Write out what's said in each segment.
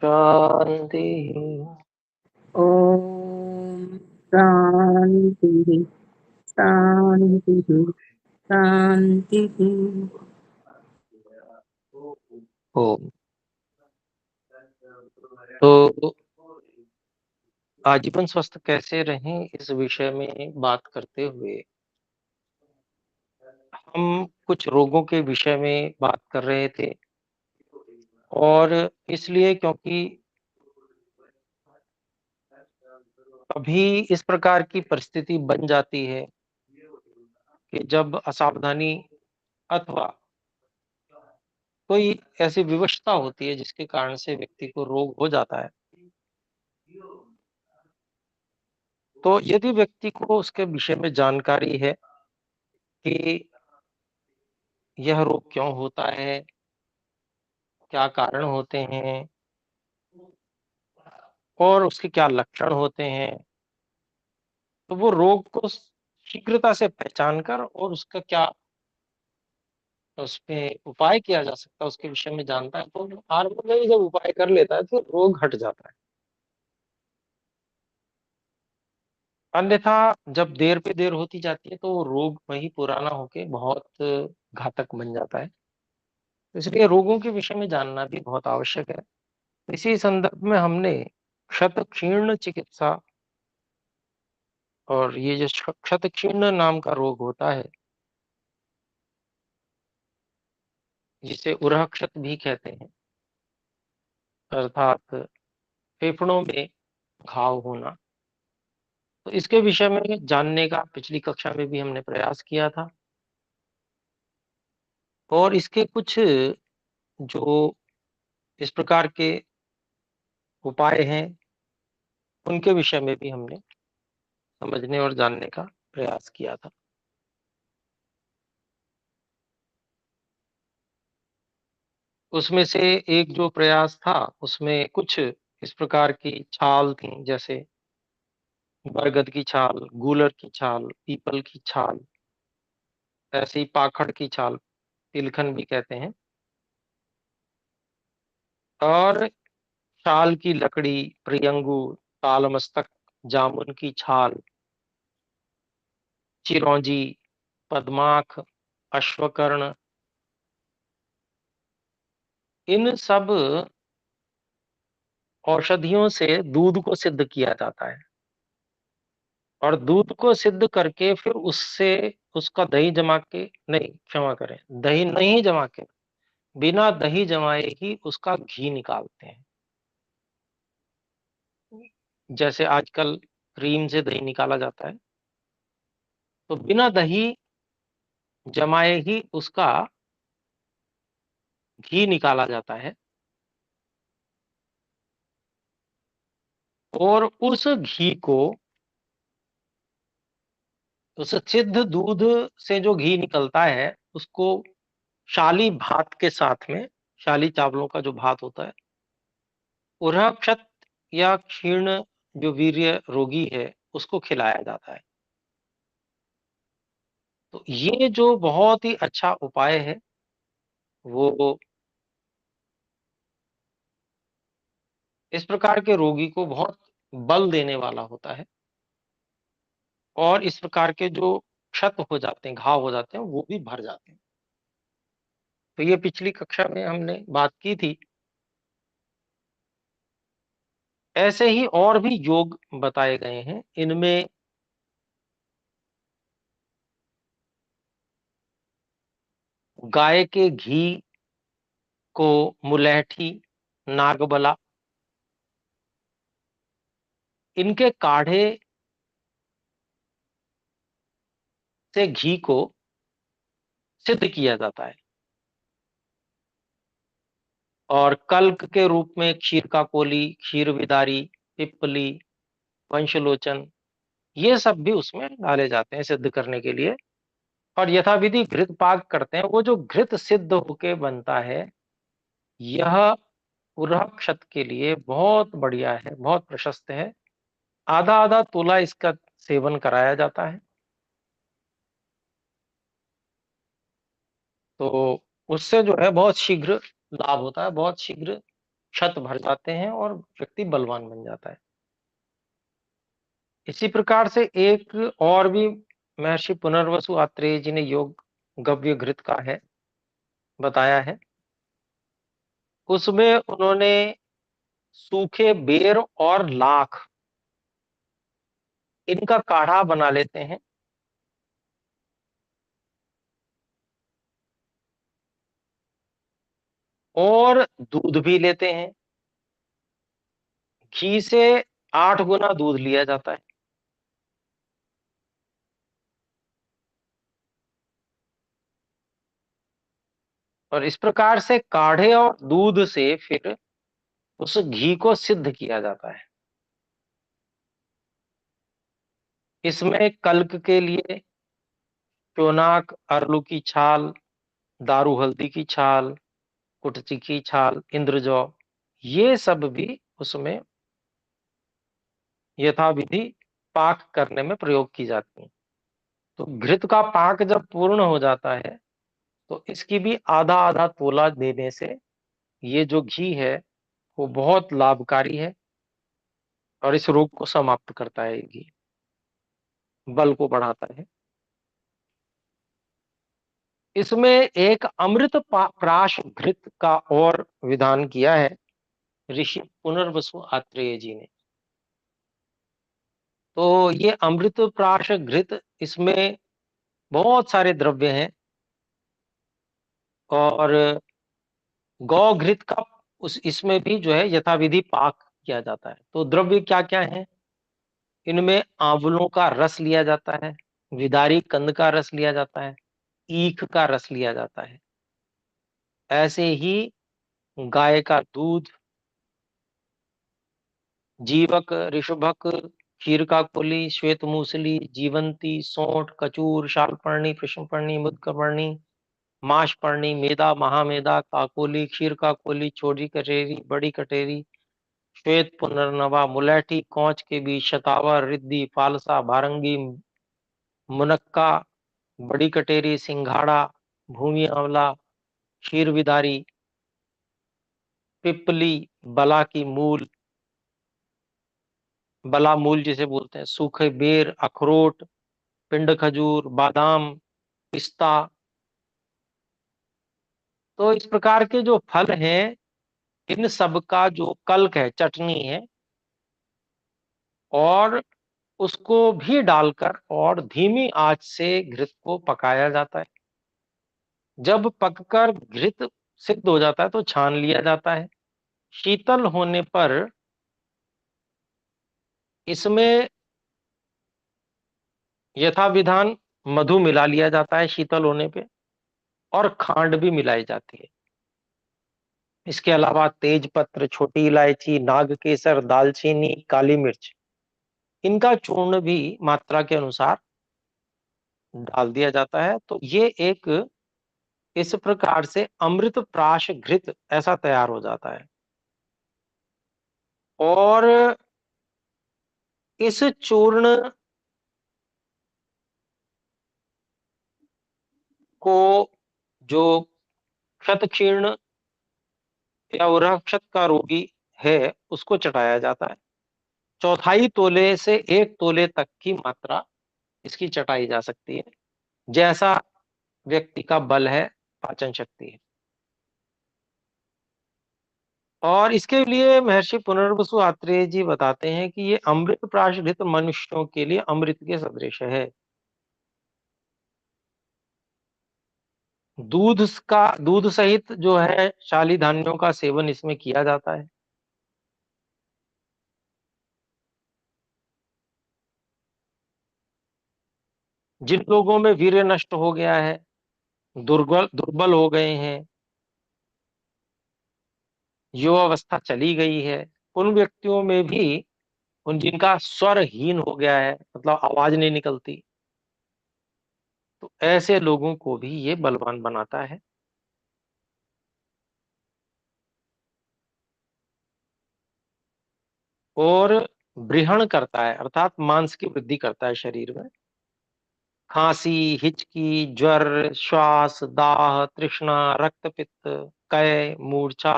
शांति। ॐ शान्तिः शान्तिः शान्तिः। ओम। तो आजीवन स्वस्थ कैसे रहें, इस विषय में बात करते हुए हम कुछ रोगों के विषय में बात कर रहे थे। और इसलिए क्योंकि अभी इस प्रकार की परिस्थिति बन जाती है कि जब असावधानी अथवा कोई ऐसी विवशता होती है जिसके कारण से व्यक्ति को रोग हो जाता है, तो यदि व्यक्ति को उसके विषय में जानकारी है कि यह रोग क्यों होता है, क्या कारण होते हैं और उसके क्या लक्षण होते हैं, तो वो रोग को शीघ्रता से पहचान कर और उसका क्या उसपे उपाय किया जा सकता है उसके विषय में जानता है, तो आरंभ में ही जब उपाय कर लेता है तो रोग हट जाता है। अन्यथा जब देर पे देर होती जाती है तो वो रोग वही पुराना होके बहुत घातक बन जाता है। तो इसलिए रोगों के विषय में जानना भी बहुत आवश्यक है। इसी संदर्भ में हमने क्षत क्षीर्ण चिकित्सा और ये जो क्षत क्षीर्ण नाम का रोग होता है, जिसे उरह क्षत भी कहते हैं, अर्थात फेफड़ों में घाव होना, तो इसके विषय में जानने का पिछली कक्षा में भी हमने प्रयास किया था। और इसके कुछ जो इस प्रकार के उपाय हैं, उनके विषय में भी हमने समझने और जानने का प्रयास किया था। उसमें से एक जो प्रयास था, उसमें कुछ इस प्रकार की छाल थी, जैसे बरगद की छाल, गूलर की छाल, पीपल की छाल, ऐसे ही पाखड़ की छाल, तिलखन भी कहते हैं, और शाल की लकड़ी, प्रियंगु, तालमस्तक, जामुन की छाल, चिरौंजी, पद्माख, अश्वकर्ण, इन सब औषधियों से दूध को सिद्ध किया जाता है। और दूध को सिद्ध करके फिर उससे उसका दही जमा के, नहीं क्षमा करें, दही नहीं जमा के, बिना दही जमाए ही उसका घी निकालते हैं। जैसे आजकल क्रीम से दही निकाला जाता है, तो बिना दही जमाए ही उसका घी निकाला जाता है। और उस घी को, उस सिद्ध दूध से जो घी निकलता है, उसको शाली भात के साथ में, शाली चावलों का जो भात होता है, उरहक्षत या क्षीण जो वीर्य रोगी है उसको खिलाया जाता है। तो ये जो बहुत ही अच्छा उपाय है, वो इस प्रकार के रोगी को बहुत बल देने वाला होता है। और इस प्रकार के जो क्षत हो जाते हैं, घाव हो जाते हैं, वो भी भर जाते हैं। तो ये पिछली कक्षा में हमने बात की थी। ऐसे ही और भी योग बताए गए हैं। इनमें गाय के घी को मुलैठी, नागबला, इनके काढ़े से घी को सिद्ध किया जाता है। और कल्क के रूप में क्षीर का कोली, क्षीर विदारी, पिप्पली, वंशलोचन, ये सब भी उसमें डाले जाते हैं सिद्ध करने के लिए। और यथाविधि घृत पाक करते हैं। वो जो घृत सिद्ध होके बनता है, यह पुरः क्षत के लिए बहुत बढ़िया है, बहुत प्रशस्त है। आधा आधा तोला इसका सेवन कराया जाता है। तो उससे जो है बहुत शीघ्र लाभ होता है, बहुत शीघ्र क्षत भर जाते हैं और व्यक्ति बलवान बन जाता है। इसी प्रकार से एक और भी महर्षि पुनर्वसु आत्रेय जी ने योग गव्य घृत का है बताया है। उसमें उन्होंने सूखे बेर और लाख इनका काढ़ा बना लेते हैं और दूध भी लेते हैं। घी से 8 गुना दूध लिया जाता है। और इस प्रकार से काढ़े और दूध से फिर उस घी को सिद्ध किया जाता है। इसमें कल्क के लिए चोनाक, अरलू की छाल, दारू हल्दी की छाल, कुटची की छाल, इंद्रजौ, ये सब भी उसमें यथाविधि पाक करने में प्रयोग की जाती है। तो घृत का पाक जब पूर्ण हो जाता है तो इसकी भी आधा आधा तोला देने से ये जो घी है वो बहुत लाभकारी है और इस रोग को समाप्त करता है। ये घी बल को बढ़ाता है। इसमें एक अमृत प्राश घृत का और विधान किया है ऋषि पुनर्वसु आत्रेय जी ने। तो ये अमृत प्राश घृत, इसमें बहुत सारे द्रव्य हैं और गौ घृत का उस इसमें भी जो है यथाविधि पाक किया जाता है। तो द्रव्य क्या क्या है? इनमें आंवलों का रस लिया जाता है, विदारी कंद का रस लिया जाता है, ईख का रस लिया जाता है। ऐसे ही गाय का दूध, जीवक, ऋषभक, क्षीर का कुली, श्वेत मूसली, जीवंती, सौंठ, कचूर, शालपर्णी, कृष्णपर्णी, मुदकपर्णी, माशपर्णी, मेदा, महामेदा, काकोली, क्षीर का कोली, छोटी कटेरी, बड़ी कटेरी, श्वेत पुनर्नवा, मुलैठी, कौच के बीज, शतावर, रिद्धी, फालसा, भारंगी, मुनक्का, बड़ी कटेरी, सिंघाड़ा, भूमि आंवला, क्षीर विदारी, पिपली, बला की मूल, बला मूल जिसे बोलते हैं, सूखे बेर, अखरोट, पिंड खजूर, बादाम, पिस्ता। तो इस प्रकार के जो फल हैं, इन सब का जो कल्क है, चटनी है, और उसको भी डालकर और धीमी आंच से घृत को पकाया जाता है। जब पककर घृत सिद्ध हो जाता है तो छान लिया जाता है। शीतल होने पर इसमें यथाविधान मधु मिला लिया जाता है शीतल होने पे, और खांड भी मिलाई जाती है। इसके अलावा तेज पत्र, छोटी इलायची, नागकेसर, दालचीनी, काली मिर्च, इनका चूर्ण भी मात्रा के अनुसार डाल दिया जाता है। तो ये एक इस प्रकार से अमृत प्राश घृत ऐसा तैयार हो जाता है। और इस चूर्ण को जो क्षत क्षीर्ण या उरक्षत का रोगी है उसको चटाया जाता है। चौथाई तोले से 1 तोले तक की मात्रा इसकी चटाई जा सकती है, जैसा व्यक्ति का बल है, पाचन शक्ति है। और इसके लिए महर्षि पुनर्वसु आत्रेय जी बताते हैं कि ये अमृत प्राशरित मनुष्यों के लिए अमृत के सदृश है। दूध सहित जो है शाली धान्यों का सेवन इसमें किया जाता है। जिन लोगों में वीर्य नष्ट हो गया है, दुर्बल दुर्बल हो गए हैं, युवावस्था चली गई है, उन व्यक्तियों में भी, उन जिनका स्वरहीन हो गया है, मतलब आवाज नहीं निकलती, तो ऐसे लोगों को भी ये बलवान बनाता है। और बृहण करता है, अर्थात मांस की वृद्धि करता है शरीर में। खांसी, हिचकी, ज्वर, श्वास, दाह, तृष्णा, रक्तपित्त, कै, मूर्छा,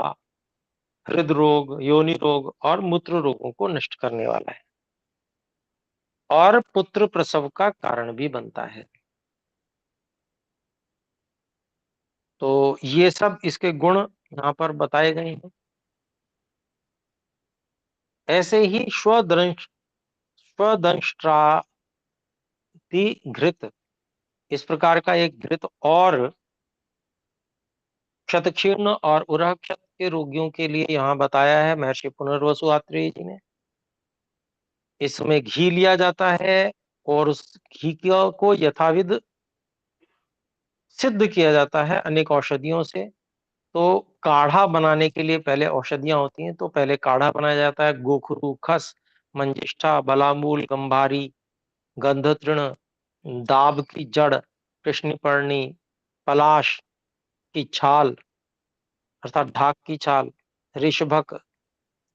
हृदय रोग, योनि रोग और मूत्र रोगों को नष्ट करने वाला है और पुत्र प्रसव का कारण भी बनता है। तो ये सब इसके गुण यहाँ पर बताए गए हैं। ऐसे ही स्वदंष्ट्रादि घृत, इस प्रकार का एक घृत और क्षतक्षीर्ण और उरह क्षत के रोगियों के लिए यहाँ बताया है महर्षि पुनर्वसु आत्रेय जी ने। इसमें घी लिया जाता है और उस घी को यथाविध सिद्ध किया जाता है अनेक औषधियों से। तो काढ़ा बनाने के लिए पहले औषधियां होती हैं, तो पहले काढ़ा बनाया जाता है। गोखरू, खस, मंजिष्ठा, बलामूल, गंभारी, गंधतृण, दाब की जड़, कृष्णपर्णी, पलाश की छाल अर्थात ढाक की छाल, ऋषभक,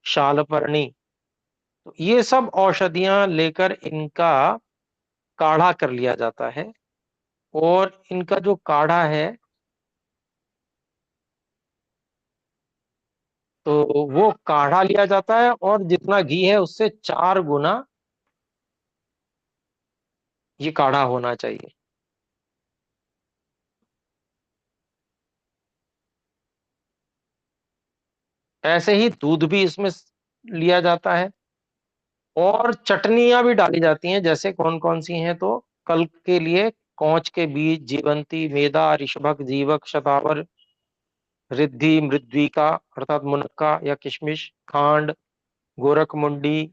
शालपर्णी, तो ये सब औषधियां लेकर इनका काढ़ा कर लिया जाता है। और इनका जो काढ़ा है तो वो काढ़ा लिया जाता है और जितना घी है उससे 4 गुना ये काढ़ा होना चाहिए। ऐसे ही दूध भी इसमें लिया जाता है और चटनियां भी डाली जाती हैं। जैसे कौन कौन सी हैं, तो कल के लिए कौच के बीज, जीवंती, मेदा, ऋषभक, जीवक, शतावर, रिद्धि, मृद्विका अर्थात मुनक्का या किशमिश, खांड, गोरखमुंडी,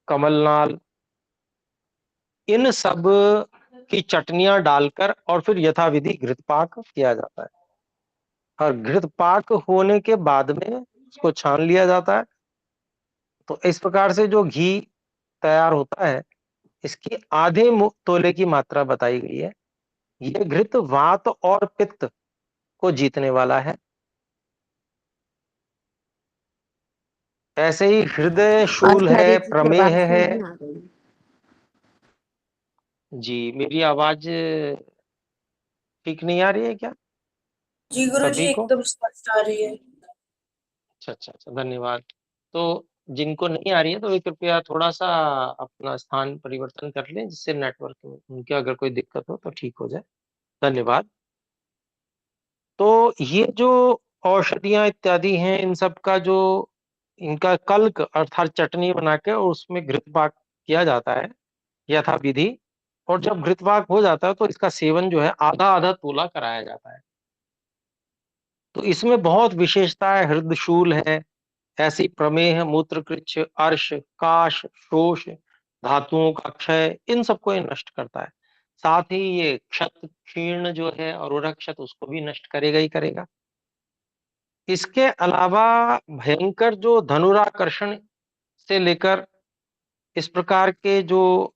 कमलनाल, इन सब की चटनियां डालकर और फिर यथाविधि घृतपाक किया जाता है। और घृतपाक होने के बाद में उसको छान लिया जाता है। तो इस प्रकार से जो घी तैयार होता है, इसकी आधे तोले की मात्रा बताई गई है। यह घृत वात और पित्त को जीतने वाला है। ऐसे ही हृदय शूल आचार्य है, जी की प्रमेह आवाज है। नहीं आ रही। जी, मेरी आवाज ठीक नहीं आ रही है क्या जी गुरु जी सभी को? एकदम स्पष्ट आ रही है। अच्छा अच्छा अच्छा, धन्यवाद। तो जिनको नहीं आ रही है तो वे कृपया थोड़ा सा अपना स्थान परिवर्तन कर लें, जिससे नेटवर्क में उनके अगर कोई दिक्कत हो तो ठीक हो जाए। धन्यवाद। तो ये जो औषधियां इत्यादि हैं, इन सब का जो इनका कल्क अर्थात चटनी बना के और उसमें घृतपाक किया जाता है यथाविधि। और जब घृतपाक हो जाता है तो इसका सेवन जो है आधा आधा तोला कराया जाता है। तो इसमें बहुत विशेषता है। हृदशूल है, ऐसी प्रमेह, मूत्रकृच्छ, अर्श, काश, शोष, धातुओं का क्षय, इन सबको ये नष्ट करता है। साथ ही ये क्षत क्षीर्ण जो है और उरक्षत उसको भी नष्ट करेगा ही करेगा। इसके अलावा भयंकर जो धनुराकर्षण से लेकर इस प्रकार के जो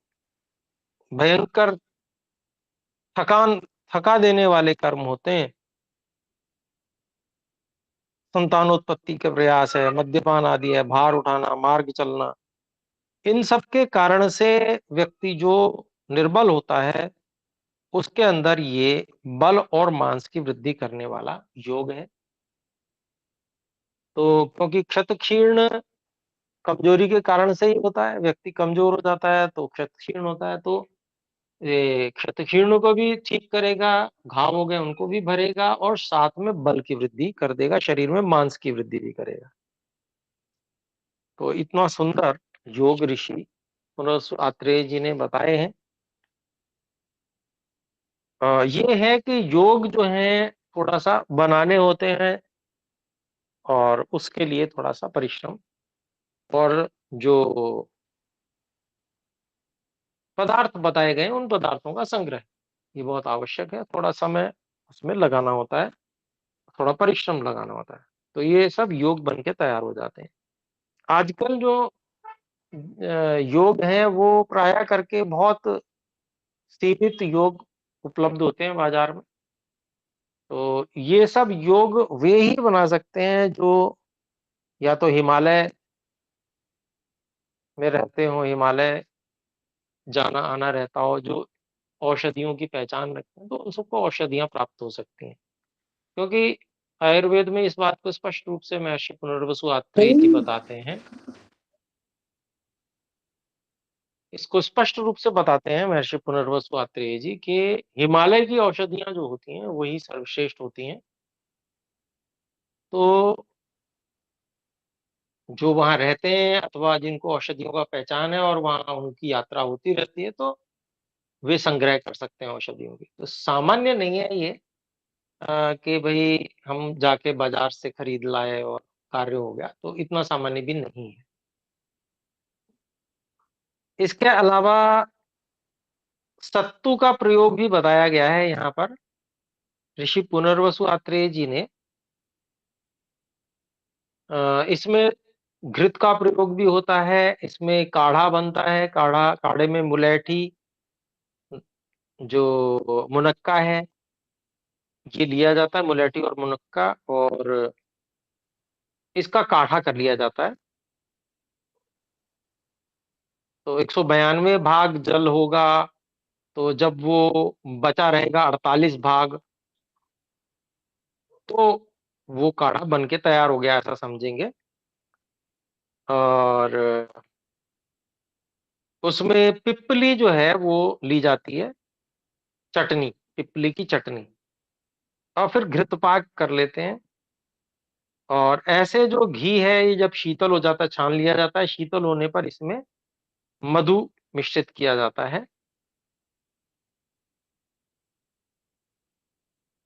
भयंकर थकान थका देने वाले कर्म होते हैं, संतानोत्पत्ति के प्रयास है, मद्यपान आदि है, भार उठाना, मार्ग चलना, इन सब के कारण से व्यक्ति जो निर्बल होता है, उसके अंदर ये बल और मांस की वृद्धि करने वाला योग है। तो क्योंकि क्षत क्षीण कमजोरी के कारण से ही होता है, व्यक्ति कमजोर हो जाता है तो क्षत क्षीण होता है। तो ये क्षत क्षीण को भी ठीक करेगा, घाव हो गए उनको भी भरेगा और साथ में बल की वृद्धि कर देगा, शरीर में मांस की वृद्धि भी करेगा। तो इतना सुंदर योग ऋषि पुनः आत्रेय जी ने बताए हैं। ये है कि योग जो है थोड़ा सा बनाने होते हैं और उसके लिए थोड़ा सा परिश्रम और जो पदार्थ बताए गए उन पदार्थों का संग्रह ये बहुत आवश्यक है। थोड़ा समय उसमें लगाना होता है, थोड़ा परिश्रम लगाना होता है। तो ये सब योग बन के तैयार हो जाते हैं। आजकल जो योग है वो प्राय करके बहुत सीमित योग उपलब्ध होते हैं बाजार में। तो ये सब योग वे ही बना सकते हैं जो या तो हिमालय में रहते हो, हिमालय जाना आना रहता हो, जो औषधियों की पहचान रखते हैं, तो उन सबको औषधियां प्राप्त हो सकती हैं। क्योंकि आयुर्वेद में इस बात को स्पष्ट रूप से महर्षि पुनर्वसु आत्रेय जी बताते हैं। इसको स्पष्ट रूप से बताते हैं महर्षि पुनर्वसु आत्रेय जी कि हिमालय की औषधियां जो होती हैं वही सर्वश्रेष्ठ होती हैं। तो जो वहां रहते हैं अथवा जिनको औषधियों का पहचान है और वहां उनकी यात्रा होती रहती है, तो वे संग्रह कर सकते हैं औषधियों की। तो सामान्य नहीं है ये कि भाई हम जाके बाजार से खरीद लाए और कार्य हो गया, तो इतना सामान्य भी नहीं है। इसके अलावा सत्तू का प्रयोग भी बताया गया है यहाँ पर ऋषि पुनर्वसु आत्रेय जी ने। इसमें घृत का प्रयोग भी होता है, इसमें काढ़ा बनता है। काढ़े में मुलैठी, जो मुनक्का है, ये लिया जाता है, मुलैठी और मुनक्का, और इसका काढ़ा कर लिया जाता है। तो 192 भाग जल होगा, तो जब वो बचा रहेगा 48 भाग, तो वो काढ़ा बन के तैयार हो गया, ऐसा समझेंगे। और उसमें पिपली जो है वो ली जाती है, चटनी, पिपली की चटनी, और फिर घृत पाक कर लेते हैं। और ऐसे जो घी है ये जब शीतल हो जाता है, छान लिया जाता है, शीतल होने पर इसमें मधु मिश्रित किया जाता है।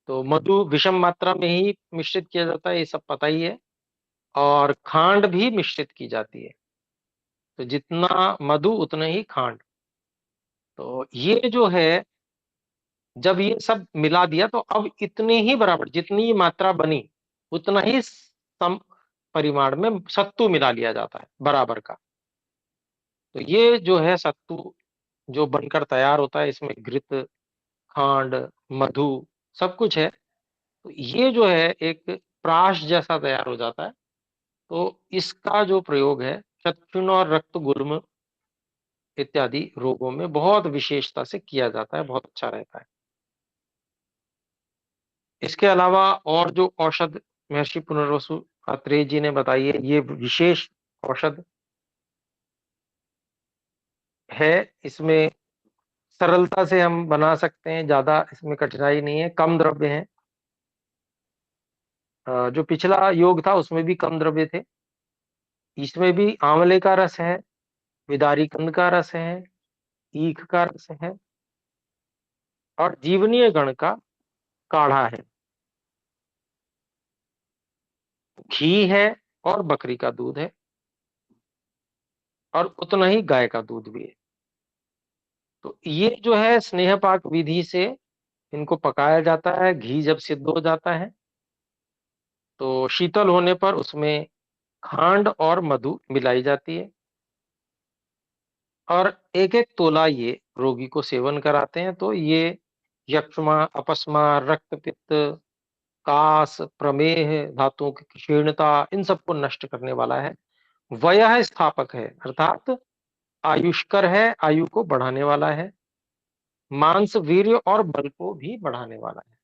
तो मधु विषम मात्रा में ही मिश्रित किया जाता है, ये सब पता ही है। और खांड भी मिश्रित की जाती है, तो जितना मधु उतना ही खांड। तो ये जो है, जब ये सब मिला दिया तो अब इतने ही बराबर, जितनी मात्रा बनी उतना ही सम परिमाण में सत्तू मिला लिया जाता है, बराबर का। तो ये जो है सत्तू जो बनकर तैयार होता है, इसमें घृत, खांड, मधु सब कुछ है। तो ये जो है एक प्राश जैसा तैयार हो जाता है। तो इसका जो प्रयोग है चक्षुण और रक्त गुल्म इत्यादि रोगों में बहुत विशेषता से किया जाता है, बहुत अच्छा रहता है। इसके अलावा और जो औषध महर्षि पुनर्वसु आत्रेय जी ने बताई है, ये विशेष औषध है। इसमें सरलता से हम बना सकते हैं, ज्यादा इसमें कठिनाई नहीं है, कम द्रव्य है। जो पिछला योग था उसमें भी कम द्रव्य थे, इसमें भी आंवले का रस है, विदारी कंद का रस है, ईख का रस है, और जीवनीय गण का काढ़ा है, घी है, और बकरी का दूध है, और उतना ही गाय का दूध भी है। तो ये जो है स्नेह पाक विधि से इनको पकाया जाता है। घी जब सिद्ध हो जाता है तो शीतल होने पर उसमें खांड और मधु मिलाई जाती है, और एक एक तोला ये रोगी को सेवन कराते हैं। तो ये यक्ष्मा, अपस्मा, रक्त पित्त, कास, प्रमेह, धातुओं की क्षीणता, इन सबको नष्ट करने वाला है। वयः स्थापक है, अर्थात आयुष्कर है, आयु को बढ़ाने वाला है। मांस, वीर्य और बल को भी बढ़ाने वाला है।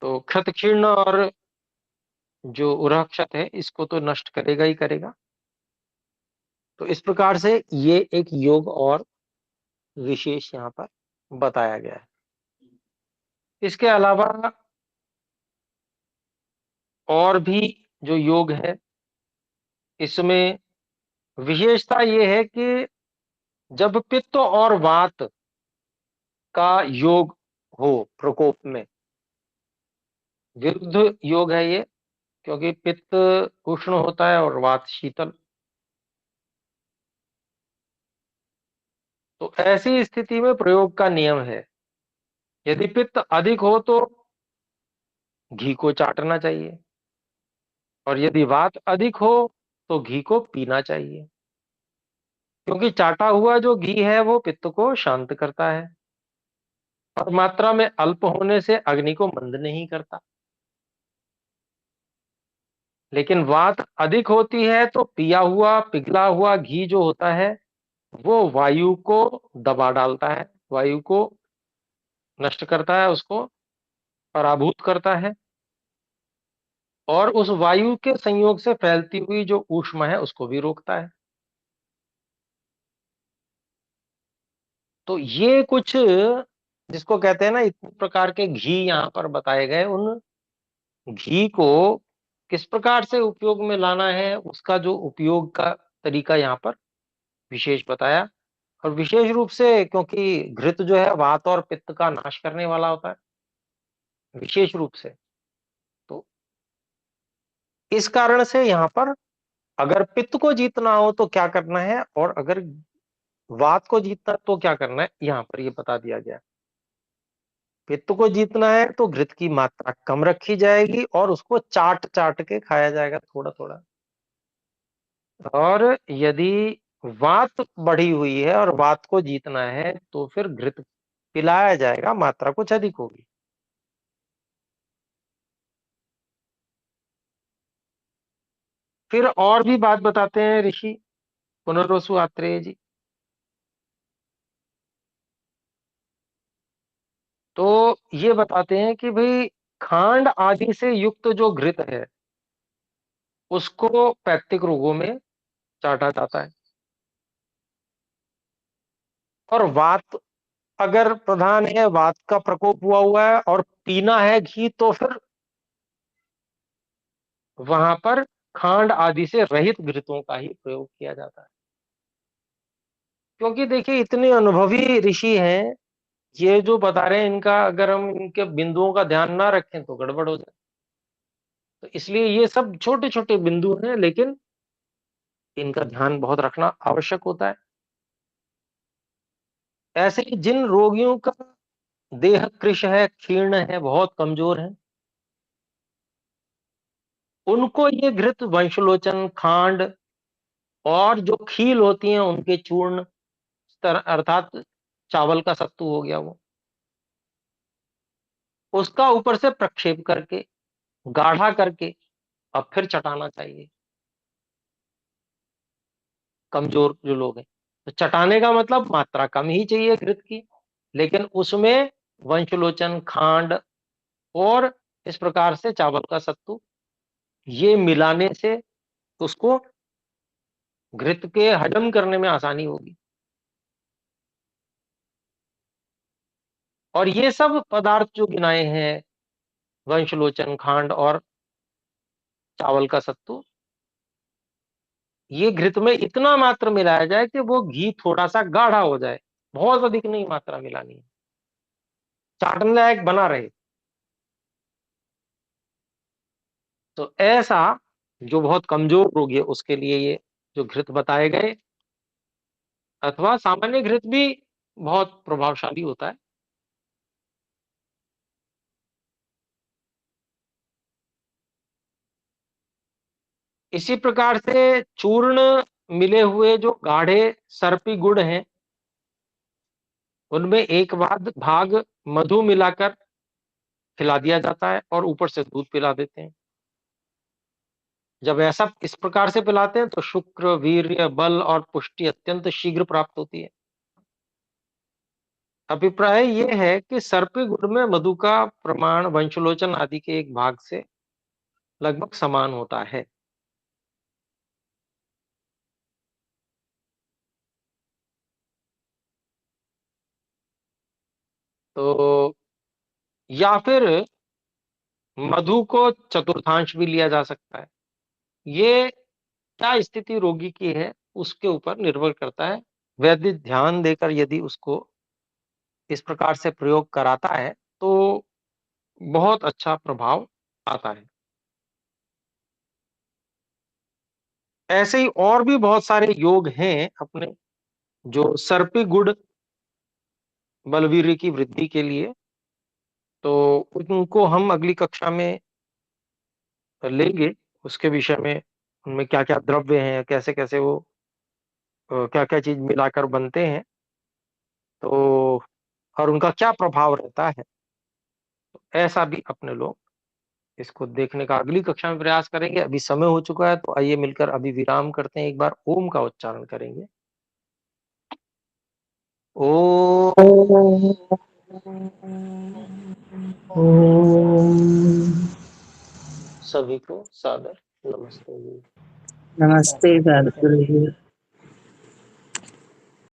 तो क्षत क्षीर्ण और जो उरह क्षत है इसको तो नष्ट करेगा ही करेगा। तो इस प्रकार से ये एक योग और विशेष यहाँ पर बताया गया है। इसके अलावा और भी जो योग है, इसमें विशेषता ये है कि जब पित्त और वात का योग हो प्रकोप में, विरुद्ध योग है ये, क्योंकि पित्त उष्ण होता है और वात शीतल। तो ऐसी स्थिति में प्रयोग का नियम है, यदि पित्त अधिक हो तो घी को चाटना चाहिए, और यदि वात अधिक हो तो घी को पीना चाहिए, क्योंकि चाटा हुआ जो घी है वो पित्त को शांत करता है, और मात्रा में अल्प होने से अग्नि को मंद नहीं करता। लेकिन वात अधिक होती है तो पिया हुआ, पिघला हुआ घी जो होता है वो वायु को दबा डालता है, वायु को नष्ट करता है, उसको पराभूत करता है और उस वायु के संयोग से फैलती हुई जो ऊष्मा है उसको भी रोकता है। तो ये कुछ जिसको कहते हैं ना, इतने प्रकार के घी यहाँ पर बताए गए, उन घी को किस प्रकार से उपयोग में लाना है, उसका जो उपयोग का तरीका यहाँ पर विशेष बताया। और विशेष रूप से क्योंकि घृत जो है वात और पित्त का नाश करने वाला होता है विशेष रूप से, तो इस कारण से यहाँ पर अगर पित्त को जीतना हो तो क्या करना है, और अगर वात को जीतना तो क्या करना है, यहाँ पर ये बता दिया गया। पित्त को जीतना है तो घृत की मात्रा कम रखी जाएगी और उसको चाट चाट के खाया जाएगा थोड़ा थोड़ा। और यदि वात बढ़ी हुई है और वात को जीतना है तो फिर घृत पिलाया जाएगा, मात्रा कुछ अधिक होगी। फिर और भी बात बताते हैं ऋषि पुनर्वसु आत्रेय जी। तो ये बताते हैं कि भाई खांड आदि से युक्त जो घृत है उसको पैक्टिक रोगों में चाटा जाता है। और वात अगर प्रधान है, वात का प्रकोप हुआ है और पीना है घी, तो फिर वहां पर खांड आदि से रहित घृतों का ही प्रयोग किया जाता है। क्योंकि देखिए इतने अनुभवी ऋषि हैं, ये जो बता रहे हैं इनका अगर हम इनके बिंदुओं का ध्यान ना रखें तो गड़बड़ हो जाए। तो इसलिए ये सब छोटे छोटे बिंदु हैं, लेकिन इनका ध्यान बहुत रखना आवश्यक होता है। ऐसे ही जिन रोगियों का देह कृश है, क्षीर्ण है, बहुत कमजोर है, उनको ये घृत, वंशलोचन, खांड और जो खील होती हैं उनके चूर्ण, अर्थात चावल का सत्तू हो गया वो, उसका ऊपर से प्रक्षेप करके गाढ़ा करके अब फिर चटाना चाहिए कमजोर जो लोग हैं। तो चटाने का मतलब मात्रा कम ही चाहिए घृत की, लेकिन उसमें वंशलोचन, खांड और इस प्रकार से चावल का सत्तू, ये मिलाने से उसको घृत के हजम करने में आसानी होगी। और ये सब पदार्थ जो गिनाए हैं, वंशलोचन, खांड और चावल का सत्तू, ये घृत में इतना मात्र मिलाया जाए कि वो घी थोड़ा सा गाढ़ा हो जाए, बहुत अधिक नहीं मात्रा मिलानी है, चाटने लायक बना रहे। तो ऐसा जो बहुत कमजोर रोगी है उसके लिए ये जो घृत बताए गए, अथवा सामान्य घृत भी बहुत प्रभावशाली होता है। इसी प्रकार से चूर्ण मिले हुए जो गाढ़े सर्पी गुड़ हैं, उनमें एक भाग मधु मिलाकर खिला दिया जाता है और ऊपर से दूध पिला देते हैं। जब ऐसा इस प्रकार से पिलाते हैं तो शुक्र, वीर्य, बल और पुष्टि अत्यंत शीघ्र प्राप्त होती है। अभिप्राय यह है कि सर्पी गुड़ में मधु का प्रमाण वंशलोचन आदि के एक भाग से लगभग समान होता है। तो या फिर मधु को चतुर्थांश भी लिया जा सकता है। ये क्या स्थिति रोगी की है उसके ऊपर निर्भर करता है। वैद्य ध्यान देकर यदि उसको इस प्रकार से प्रयोग कराता है तो बहुत अच्छा प्रभाव आता है। ऐसे ही और भी बहुत सारे योग हैं अपने, जो सर्पी गुड़ बलवीर्य की वृद्धि के लिए, तो उनको हम अगली कक्षा में लेंगे। उसके विषय में उनमें क्या क्या द्रव्य हैं, कैसे कैसे वो क्या क्या चीज मिलाकर बनते हैं, तो और उनका क्या प्रभाव रहता है, ऐसा भी अपने लोग इसको देखने का अगली कक्षा में प्रयास करेंगे। अभी समय हो चुका है तो आइए मिलकर अभी विराम करते हैं, एक बार ओम का उच्चारण करेंगे। ओ ॐ ओम। सभी को सादर नमस्ते जी। नमस्ते सदगुरु जी।